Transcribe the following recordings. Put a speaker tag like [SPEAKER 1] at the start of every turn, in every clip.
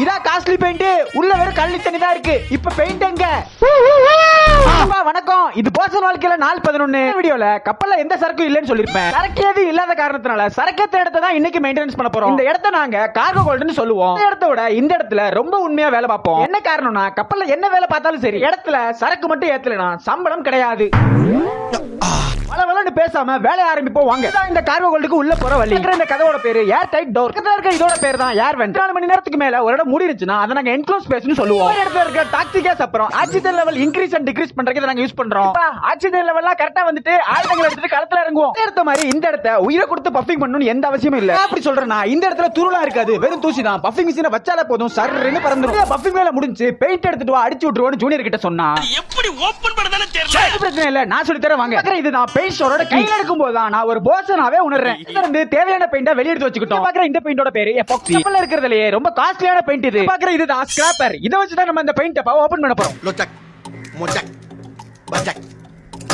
[SPEAKER 1] இதான் costly paint. உள்ள வெறும் கள்ளி தண்ணி தான் இருக்கு. இப்ப பெயிண்ட் எங்க? வணக்கம். இது போசன் வாழ்க்கையில 4/11 வீடியோல கப்பல்ல எந்த சரக்கும் இல்லன்னு சொல்லிருப்பேன். சரக்கு எது இல்லாத காரணத்தினால சரக்கேத்த இடத்தை தான் இன்னைக்கு மெயின்டெனன்ஸ் பண்ண போறோம். இந்த இடத்தை நாங்க கார்கோ ஹோல்டுன்னு சொல்லுவோம். இந்த இடத்த விட இந்த இடத்துல ரொம்ப உண்மையா வேலை பார்ப்போம். என்ன காரணம்னா கப்பல்ல என்ன வேலை பார்த்தாலும் சரி, இடத்துல சரக்கு மட்டும் ஏத்தலனா சம்பளம் கிடையாது. வளவளன்னு பேசாம வேலைய ஆரம்பிப்போம் வாங்க. இந்த கார்கோ ஹோல்டுக்கு உள்ள போற வழி. இந்த கதவோட பேரு ஏர் டைட் டோர். பக்கத்துல இருக்க இதோட பேர் தான் ஏர் வென்ட். 4 மணி நேரத்துக்கு மேல ஒரு இடம் மூடி இருந்துச்சுன்னா அதை நாங்க என்க்ளோஸ் ஸ்பேஸ்னு சொல்லுவோம். ஒரு இடத்துல இருக்க டாக்ஸிக் கேஸ் அப்புறம் oxygen level increase and degrees பண்றதுக்கு நாங்க யூஸ் பண்றோம். ஆக்சிஜன் லெவல்லாம் கரெக்ட்டா வந்துட்டு ஆயுதங்களை எடுத்துட்டு களத்துல இறங்குவோம். இந்த மாதிரி இந்த இடத்தை உயிரை கொடுத்து பஃபிங் பண்ணனும் எந்த அவசியமும் இல்ல. அப்படி சொல்றேன்னா இந்த இடத்துல துருளா இருக்காது, வெறும் தூசி தான். பஃபிங் மிஷினை வச்சாலே போதும் சர்ன்னு பறந்துரும். பஃபிங் வேலை முடிஞ்சு பெயிண்ட் எடுத்துட்டு வா அடிச்சு விட்டுருவோம்னு ஜூனியர் கிட்ட சொன்னா
[SPEAKER 2] எப்படி ஓபன் பண்ணதானே தெரியல.
[SPEAKER 1] பிரச்சனை இல்ல, நான் சொல்லி தரேன் வாங்க. இதுதான் பெயிண்ட் ஸ்டோரோட கையில எடுக்கும்போது தான் நான் ஒரு போசனாவே உணர்றேன். இதுல இருந்து தேவையான பெயிண்ட வெளிய எடுத்து வச்சுக்கிட்டோம். பாக்குற இந்த பெயிண்டோட பேரு எபாக்சி. கப்பல்ல இருக்கிறதுலயே ரொம்ப காஸ்ட்லியான பெயிண்ட் இது. பாக்குற இதுதான் ஸ்கிராப்பர். இத வச்சு தான் நம்ம இந்த பெயிண்ட் டப்பா ஓபன் பண்ண போறோம்.
[SPEAKER 2] லோச்சக் மோச்சக் பஜக்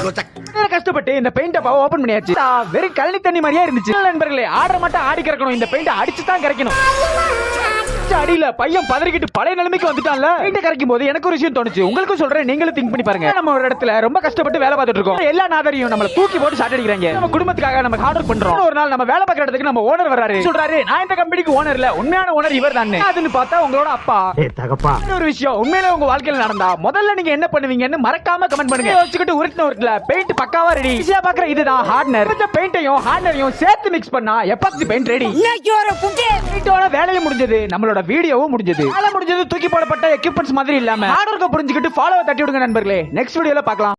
[SPEAKER 2] லோச்சக்.
[SPEAKER 1] கஷ்டப்பட்டு இந்த பெயிண்ட் டப்பா ஓபன் பண்ணியாச்சு. வெறும் கழனி தண்ணி மாதிரியே இருந்துச்சு. நண்பர்களே, ஆர்டர் மட்டும் ஆடி கறக்கணும். இந்த பெயிண்ட் அடிச்சு தான் கரைக்கணும். அடியில பையன் பதறிக்கிட்டு பழைய நிலைமைக்கு வந்துட்டான்ல. பெயிண்ட் கரைக்கும் போது எனக்கு ஒரு விஷயம் தோணுச்சு, உங்களுக்கும் சொல்றேன், நீங்களும் திங்க் பண்ணி பாருங்க. நம்ம ஒரு இடத்துல ரொம்ப கஷ்டப்பட்டு வேலை பார்த்துட்டு இருக்கோம். எல்லா நாதரையும் நம்மள தூக்கி போட்டு ஷாட் அடிக்கிறாங்க. நம்ம குடும்பத்துக்காக நம்ம ஹார்ட் ஒர்க் பண்றோம். ஒரு நாள் நம்ம வேலை பார்க்குற இடத்துக்கு நம்ம ஓனர் வராரு. சொல்றாரு, நான் இந்த கம்பெனிக்கு ஓனர் இல்ல, உண்மையான ஓனர் இவர் தான். அதுன்னு பார்த்தா உங்களோட அப்பா. ஒரு விஷயம் உண்மையிலே உங்க வாழ்க்கையில நடந்தா முதல்ல நீங்க என்ன பண்ணுவீங்கன்னு மறக்காம கமெண்ட் பண்ணுங்க. யோசிச்சுக்கிட்டு உருட்டுல பெயிண்ட் பக்காவா ரெடி. ஈஸியா பாக்குற இதுதான் ஹார்ட்னர். இந்த பெயிண்டையும் ஹார்ட்னரையும் சேர்த்து மிக்ஸ் பண்ணா எபாக்சி பெயிண்ட் ரெடி. பெயிண்டோட வேலையும் முடிஞ்சது, நம்மளோட வீடியோவும் முடிஞ்சது. வேலை முடிஞ்சது, தூக்கி போடப்பட்ட எக்யூப்மெண்ட்ஸ் மாதிரி இல்லாம ஹார்ட் ஒர்க்க புரிஞ்சுக்கிட்டு ஃபாலோவை தட்டி விடுங்க நண்பர்களே. நெக்ஸ்ட் வீடியோல பார்க்கலாம்.